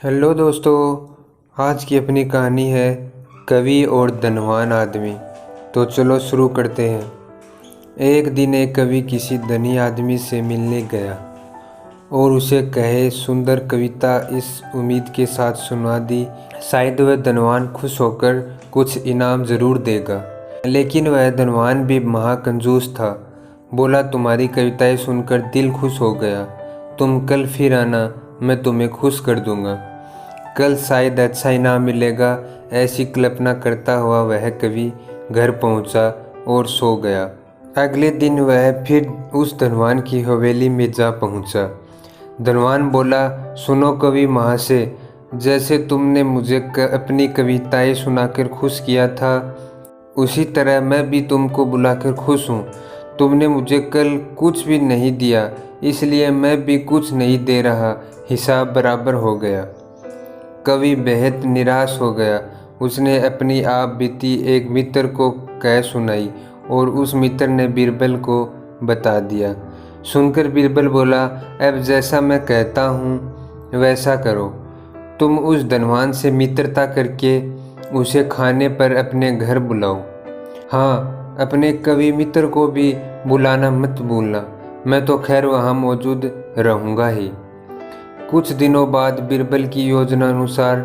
Hello दोस्तों, आज की अपनी कहानी है कवि और धनवान आदमी। तो चलो शुरू करते हैं। एक दिन एक कवि किसी धनी आदमी से मिलने गया और उसे कहे सुंदर कविता इस उम्मीद के साथ सुना दी, शायद वह धनवान खुश होकर कुछ इनाम ज़रूर देगा। लेकिन वह धनवान भी महाकंजूस था। बोला, तुम्हारी कविताएं सुनकर दिल खुश हो गया, तुम कल फिर आना, मैं तुम्हें खुश कर दूंगा। कल शायद अच्छा इनाम मिलेगा, ऐसी कल्पना करता हुआ वह कवि घर पहुंचा और सो गया। अगले दिन वह फिर उस धनवान की हवेली में जा पहुंचा। धनवान बोला, सुनो कवि महाशय, जैसे तुमने मुझे अपनी कविताएं सुनाकर खुश किया था, उसी तरह मैं भी तुमको बुलाकर खुश हूँ। तुमने मुझे कल कुछ भी नहीं दिया, इसलिए मैं भी कुछ नहीं दे रहा, हिसाब बराबर हो गया। कवि बेहद निराश हो गया। उसने अपनी आप बीती एक मित्र को कह सुनाई और उस मित्र ने बीरबल को बता दिया। सुनकर बीरबल बोला, अब जैसा मैं कहता हूँ वैसा करो। तुम उस धनवान से मित्रता करके उसे खाने पर अपने घर बुलाओ। हाँ, अपने कवि मित्र को भी बुलाना मत भूलना, मैं तो खैर वहाँ मौजूद रहूँगा ही। कुछ दिनों बाद बीरबल की योजना अनुसार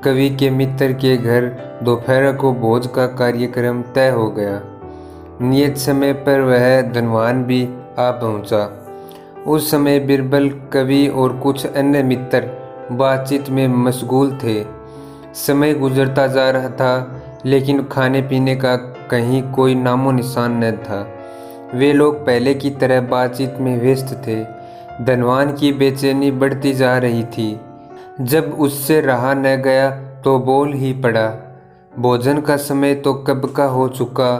कवि के मित्र के घर दोपहर को भोज का कार्यक्रम तय हो गया। नियत समय पर वह धनवान भी आ पहुंचा। उस समय बीरबल, कवि और कुछ अन्य मित्र बातचीत में मशगूल थे। समय गुजरता जा रहा था, लेकिन खाने पीने का कहीं कोई नामो निशान न था। वे लोग पहले की तरह बातचीत में व्यस्त थे। धनवान की बेचैनी बढ़ती जा रही थी। जब उससे रहा न गया तो बोल ही पड़ा, भोजन का समय तो कब का हो चुका,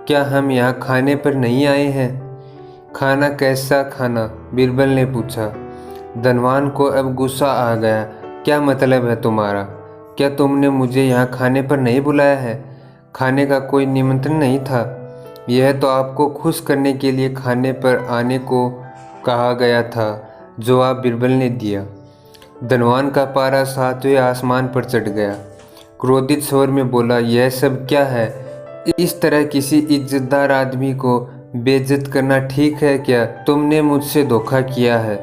क्या हम यहाँ खाने पर नहीं आए हैं? खाना कैसा खाना? बीरबल ने पूछा। धनवान को अब गुस्सा आ गया। क्या मतलब है तुम्हारा? क्या तुमने मुझे यहाँ खाने पर नहीं बुलाया है? खाने का कोई निमंत्रण नहीं था। यह तो आपको खुश करने के लिए खाने पर आने को कहा गया था, जवाब बीरबल ने दिया। धनवान का पारा सातवें आसमान पर चढ़ गया। क्रोधित स्वर में बोला, यह सब क्या है? इस तरह किसी इज्जतदार आदमी को बेइज्जत करना ठीक है क्या? तुमने मुझसे धोखा किया है।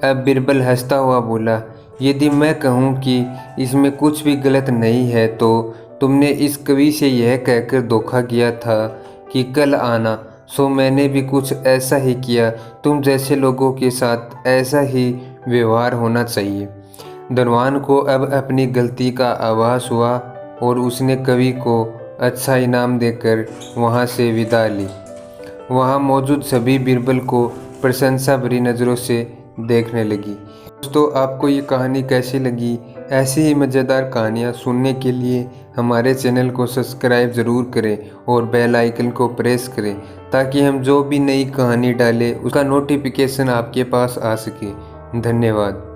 अब बीरबल हंसता हुआ बोला, यदि मैं कहूँ कि इसमें कुछ भी गलत नहीं है तो तुमने इस कवि से यह कहकर धोखा किया था कि कल आना, सो मैंने भी कुछ ऐसा ही किया। तुम जैसे लोगों के साथ ऐसा ही व्यवहार होना चाहिए। धनवान को अब अपनी गलती का आभास हुआ और उसने कवि को अच्छा इनाम देकर वहाँ से विदा ली। वहाँ मौजूद सभी बीरबल को प्रशंसा भरी नज़रों से देखने लगी। दोस्तों, आपको ये कहानी कैसी लगी? ऐसी ही मज़ेदार कहानियाँ सुनने के लिए हमारे चैनल को सब्सक्राइब ज़रूर करें और बेल आइकन को प्रेस करें, ताकि हम जो भी नई कहानी डालें उसका नोटिफिकेशन आपके पास आ सके। धन्यवाद।